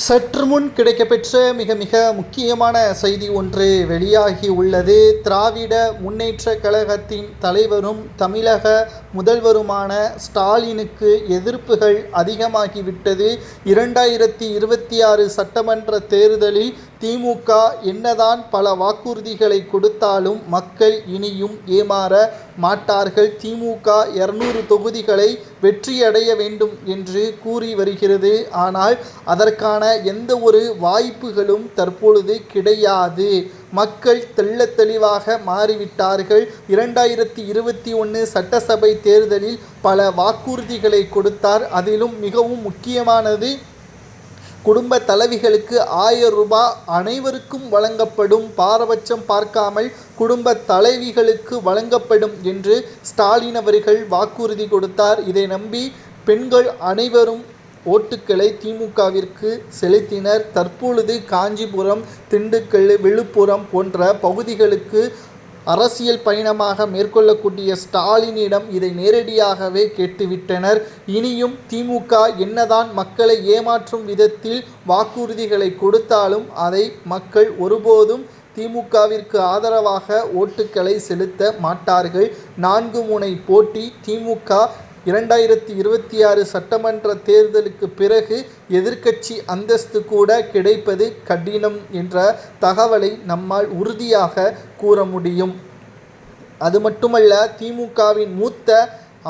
சற்று முன் கிடைக்கப்பெற்ற மிக மிக முக்கியமான செய்தி ஒன்று வெளியாகி உள்ளது. திராவிட முன்னேற்ற கழகத்தின் தலைவரும் தமிழக முதல்வருமான ஸ்டாலினுக்கு எதிர்ப்புகள் அதிகமாகிவிட்டது. 2026 சட்டமன்ற தேர்தலில் திமுக என்னதான் பல வாக்குறுதிகளை கொடுத்தாலும் மக்கள் இனியும் ஏமாற மாட்டார்கள். திமுக 200 தொகுதிகளை வெற்றியடைய வேண்டும் என்று கூறி வருகிறது. ஆனால் அதற்கான எந்த ஒரு வாய்ப்புகளும் தற்பொழுது கிடையாது. மக்கள் தெள்ளத் தெளிவாக மாறிவிட்டார்கள். 2021 சட்டசபை தேர்தலில் பல வாக்குறுதிகளை கொடுத்தார். அதிலும் மிகவும் முக்கியமானது குடும்ப தலைவிகளுக்கு 1000 ரூபாய் அனைவருக்கும் வழங்கப்படும், பாரபட்சம் பார்க்காமல் குடும்ப தலைவிகளுக்கு வழங்கப்படும் என்று ஸ்டாலின் அவர்கள் வாக்குறுதி கொடுத்தார். இதை நம்பி பெண்கள் அனைவரும் ஓட்டுக்களை திமுகவிற்கு செலுத்தினர். தற்பொழுது காஞ்சிபுரம், திண்டுக்கல், விழுப்புரம் போன்ற பகுதிகளுக்கு அரசியல் பயணமாக மேற்கொள்ளக்கூடிய ஸ்டாலினிடம் இதை நேரடியாகவே கேட்டுவிட்டனர். இனியும் திமுக என்னதான் மக்களை ஏமாற்றும் விதத்தில் வாக்குறுதிகளை கொடுத்தாலும் அதை மக்கள் ஒருபோதும் திமுகவிற்கு ஆதரவாக ஓட்டுக்களை செலுத்த மாட்டார்கள். 4 முனை போட்டி. திமுக 2026 சட்டமன்ற தேர்தலுக்கு பிறகு எதிர்க்கட்சி அந்தஸ்து கூட கிடைப்பது கடினம் என்ற தகவலை நம்மால் உறுதியாக கூற முடியும். அது மட்டுமல்ல, திமுகவின் மூத்த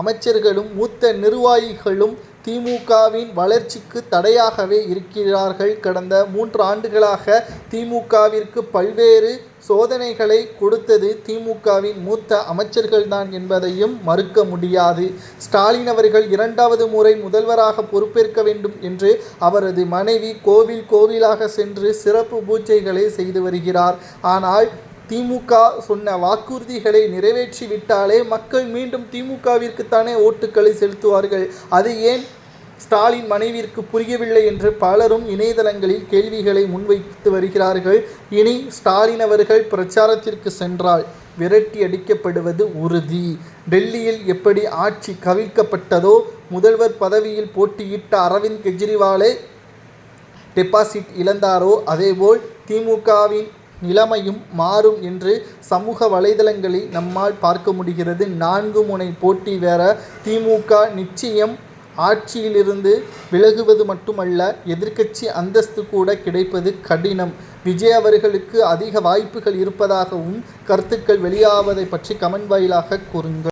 அமைச்சர்களும் மூத்த நிர்வாகிகளும் திமுகவின் வளர்ச்சிக்கு தடையாகவே இருக்கிறார்கள். கடந்த 3 ஆண்டுகளாக திமுகவிற்கு பல்வேறு சோதனைகளை கொடுத்தது திமுகவின் மூத்த அமைச்சர்கள்தான் என்பதையும் மறுக்க முடியாது. ஸ்டாலின் அவர்கள் 2வது முறை முதல்வராக பொறுப்பேற்க வேண்டும் என்று அவரது மனைவி கோவில் கோவிலாக சென்று சிறப்பு பூஜைகளை செய்து வருகிறார். ஆனால் திமுக சொன்ன வாக்குறுதிகளை நிறைவேற்றிவிட்டாலே மக்கள் மீண்டும் திமுகவிற்குத்தானே ஓட்டுக்களை செலுத்துவார்கள். அது ஏன் ஸ்டாலின் மனைவிற்கு புரியவில்லை என்று பலரும் இணையதளங்களில் கேள்விகளை முன்வைத்து வருகிறார்கள். இனி ஸ்டாலின் அவர்கள் பிரச்சாரத்திற்கு சென்றால் விரட்டி அடிக்கப்படுவது உறுதி. டெல்லியில் எப்படி ஆட்சி கவிழ்க்கப்பட்டதோ, முதல்வர் பதவியில் போட்டியிட்ட அரவிந்த் கெஜ்ரிவாலை டெபாசிட் இழந்தாரோ, அதேபோல் திமுகவின் நிலைமையும் மாறும் என்று சமூக வலைதளங்களில் நம்மால் பார்க்க முடிகிறது. 4 முனை போட்டி வேற. திமுக நிச்சயம் ஆட்சியிலிருந்து விலகுவது மட்டுமல்ல, எதிர்க்கட்சி அந்தஸ்து கூட கிடைப்பது கடினம். விஜய் அவர்களுக்கு அதிக வாய்ப்புகள் இருப்பதாகவும் கருத்துக்கள் வெளியாவதை பற்றி கமெண்ட் வாயிலாக கூறுங்கள்.